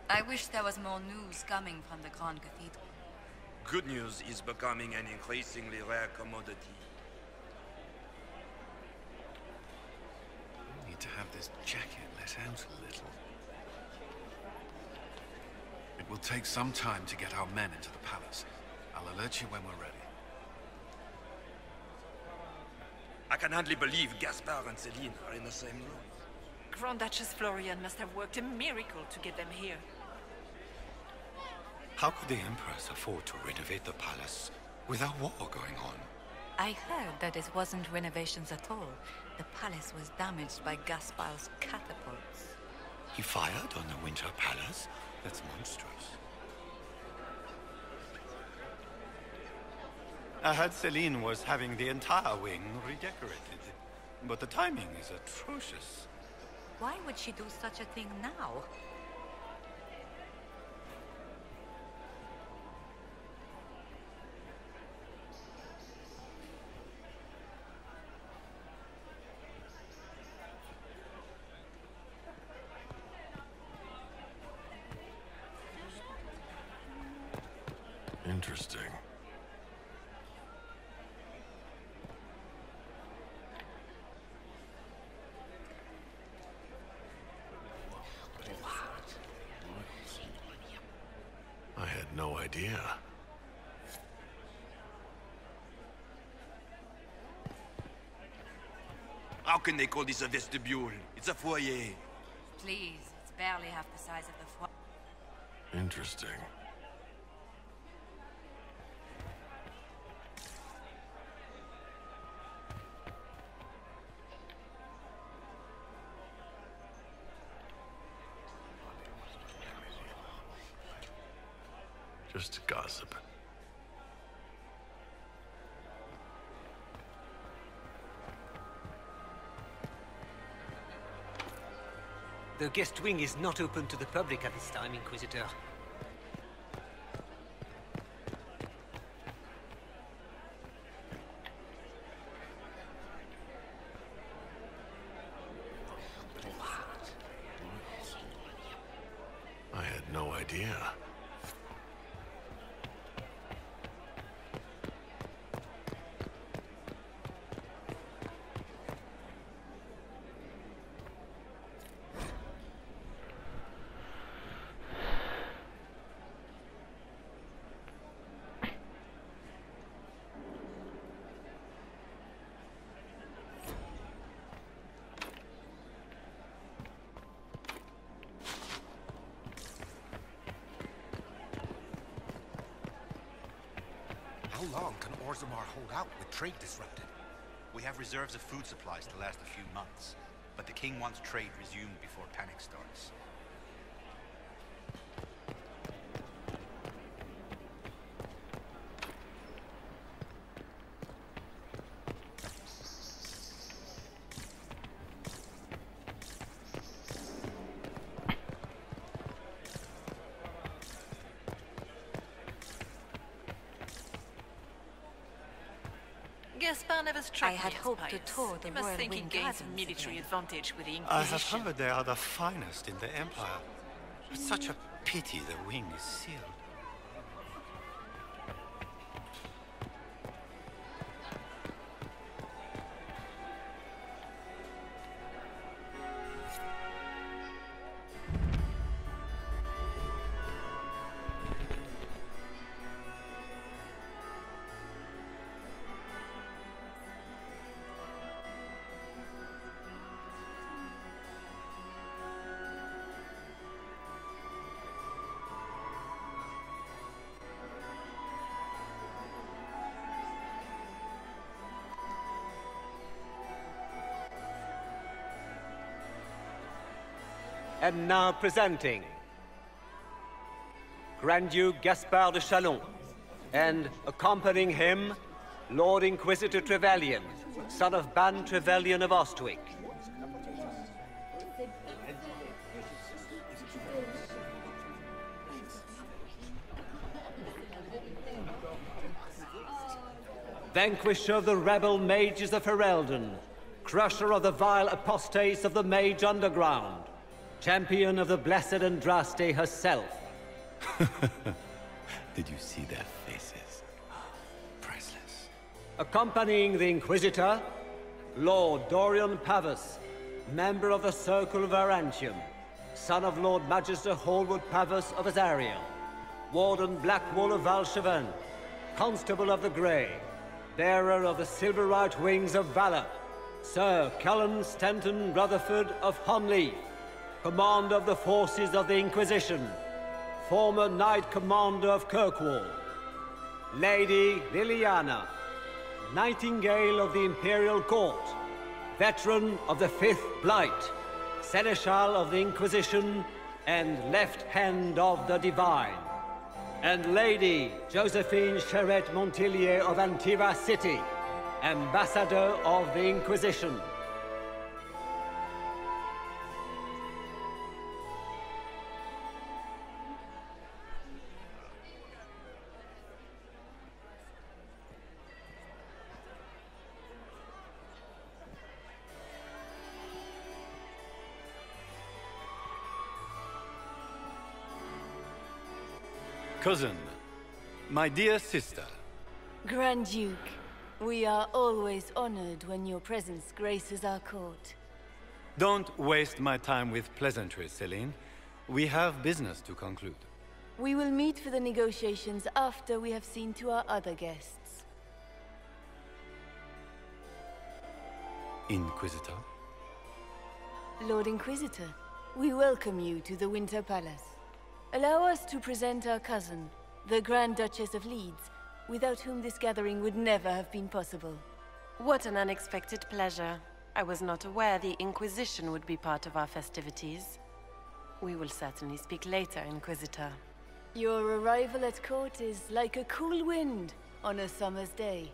I wish there was more news coming from the Grand Cathedral. Good news is becoming an increasingly rare commodity. I need to have this jacket let out a little. It will take some time to get our men into the palace. I'll alert you when we're ready. I can hardly believe Gaspard and Celine are in the same room. Grand Duchess Florian must have worked a miracle to get them here. How could the Empress afford to renovate the palace without war going on? I heard that it wasn't renovations at all. The palace was damaged by Gaspard's catapults. He fired on the Winter Palace? That's monstrous. I heard Celine was having the entire wing redecorated, but the timing is atrocious. Why would she do such a thing now? Interesting. I had no idea. How can they call this a vestibule? It's a foyer. Please, it's barely half the size of the foyer. Interesting. Just gossip. The guest wing is not open to the public at this time, Inquisitor. I had no idea. How long can Orzammar hold out with trade disrupted? We have reserves of food supplies to last a few months, but the king wants trade resumed before panic starts. Gaspard never struck I had me as hoped to pious. tour the He must Royal think he Wing gains Gardens military again. advantage with the I have Inquisition. heard they are the finest in the Empire. It's such a pity the wing is sealed. And now presenting Grand Duke Gaspard de Chalon, and accompanying him, Lord Inquisitor Trevelyan, son of Ban Trevelyan of Ostwick. Vanquisher of the rebel mages of Ferelden, crusher of the vile apostates of the Mage Underground, champion of the Blessed Andraste herself. Did you see their faces? Priceless. Accompanying the Inquisitor, Lord Dorian Pavus, member of the Circle of Arantium, son of Lord Magister Hallward Pavus of Azariel, Warden Blackwall of Valchevan, Constable of the Grey, bearer of the Silverite Wings of Valor, Sir Callum Stanton Rutherford of Honleaf, Commander of the Forces of the Inquisition, former Knight Commander of Kirkwall, Lady Liliana, Nightingale of the Imperial Court, veteran of the Fifth Blight, Seneschal of the Inquisition, and Left Hand of the Divine, and Lady Josephine Charette Montillier of Antiva City, Ambassador of the Inquisition. Cousin, my dear sister. Grand Duke, we are always honored when your presence graces our court. Don't waste my time with pleasantries, Celine. We have business to conclude. We will meet for the negotiations after we have seen to our other guests. Inquisitor? Lord Inquisitor, we welcome you to the Winter Palace. Allow us to present our cousin, the Grand Duchess of Leeds, without whom this gathering would never have been possible. What an unexpected pleasure. I was not aware the Inquisition would be part of our festivities. We will certainly speak later, Inquisitor. Your arrival at court is like a cool wind on a summer's day.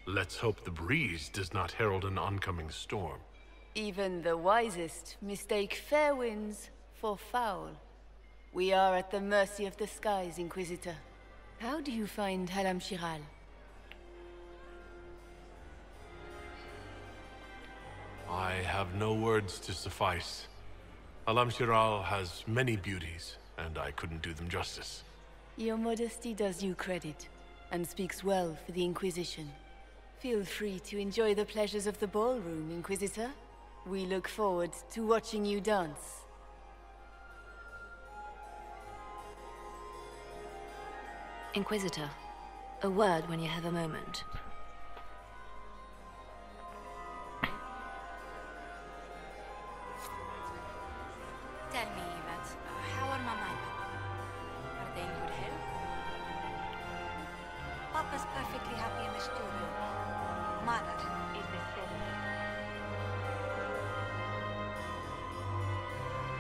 Let's hope the breeze does not herald an oncoming storm. Even the wisest mistake fair winds for foul. We are at the mercy of the skies, Inquisitor. How do you find Halam Shiral? I have no words to suffice. Alam Shiral has many beauties, and I couldn't do them justice. Your modesty does you credit, and speaks well for the Inquisition. Feel free to enjoy the pleasures of the ballroom, Inquisitor. We look forward to watching you dance. Inquisitor, a word when you have a moment. Tell me, Yvette, how are Mama and Papa? Are they in good health? Papa's perfectly happy in the studio. Mother is the same.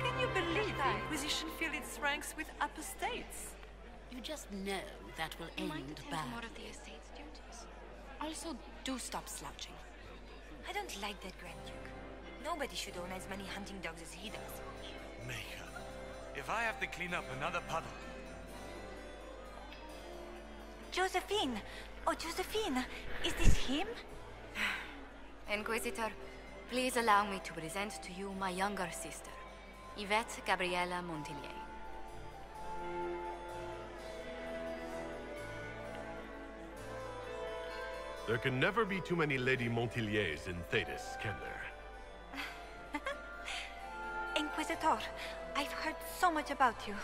Can you believe the Inquisition fill its ranks with upper states? You just know that will end bad. More of the estate's duties. Also, do stop slouching. I don't like that Grand Duke. Nobody should own as many hunting dogs as he does. Mija, if I have to clean up another puddle... Josephine! Oh, Josephine! Is this him? Inquisitor, please allow me to present to you my younger sister, Yvette Gabriella Montillier. There can never be too many Lady Montilliers in Thetis, can there? Inquisitor, I've heard so much about you,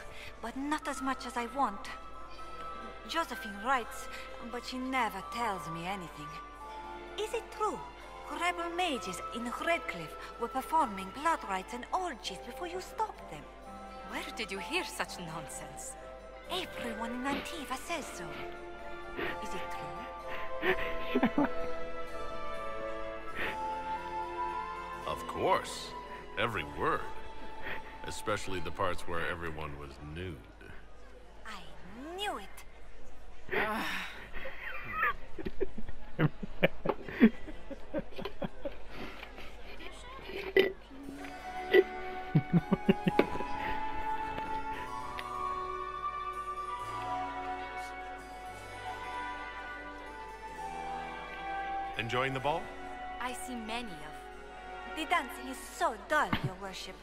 but not as much as I want. Josephine writes, but she never tells me anything. Is it true? Rebel mages in Redcliffe were performing blood rites and orgies before you stopped them. Where did you hear such nonsense? Everyone in Antiva says so. Is it true? Of course. Every word. Especially the parts where everyone was nude. I knew it. Enjoying the ball? I see many of. The dancing is so dull, your worship.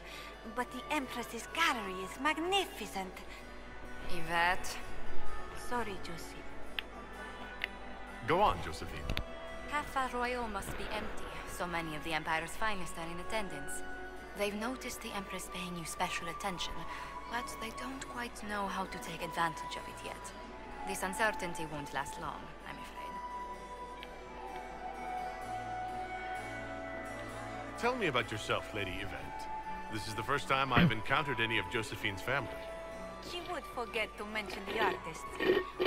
But the Empress's gallery is magnificent. Yvette. Sorry, Josie. Go on, Josephine. Cafe Royal must be empty. So many of the Empire's finest are in attendance. They've noticed the Empress paying you special attention, but they don't quite know how to take advantage of it yet. This uncertainty won't last long, I'm afraid. Tell me about yourself, Lady Yvette. This is the first time I've encountered any of Josephine's family. She would forget to mention the artists.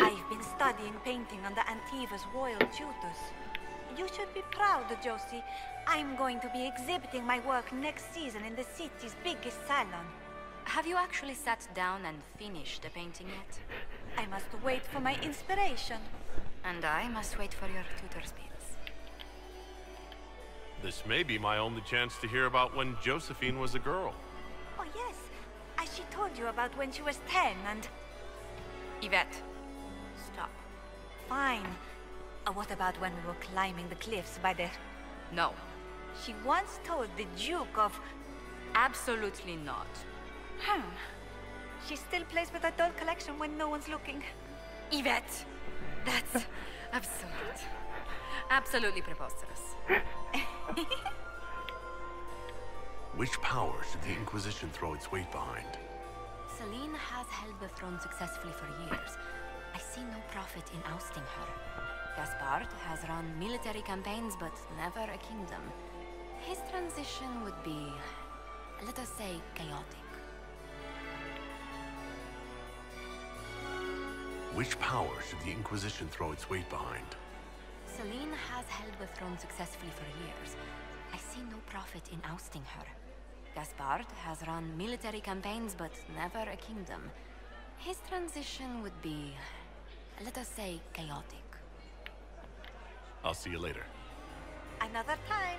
I've been studying painting under Antiva's royal tutors. You should be proud, Josie. I'm going to be exhibiting my work next season in the city's biggest salon. Have you actually sat down and finished the painting yet? I must wait for my inspiration. And I must wait for your tutor's bills. This may be my only chance to hear about when Josephine was a girl. Oh, yes. As she told you about when she was 10 and... Yvette, stop. Fine. What about when we were climbing the cliffs by the... No. She once told the Duke of... Absolutely not. She still plays with her doll collection when no one's looking. Yvette! That's absurd. Absolutely preposterous. Which power should the Inquisition throw its weight behind? Celine has held the throne successfully for years. I see no profit in ousting her. Gaspard has run military campaigns, but never a kingdom. His transition would be, let us say, chaotic. Which power should the Inquisition throw its weight behind? Celine has held the throne successfully for years. I see no profit in ousting her. Gaspard has run military campaigns, but never a kingdom. His transition would be, let us say, chaotic. I'll see you later. Another time.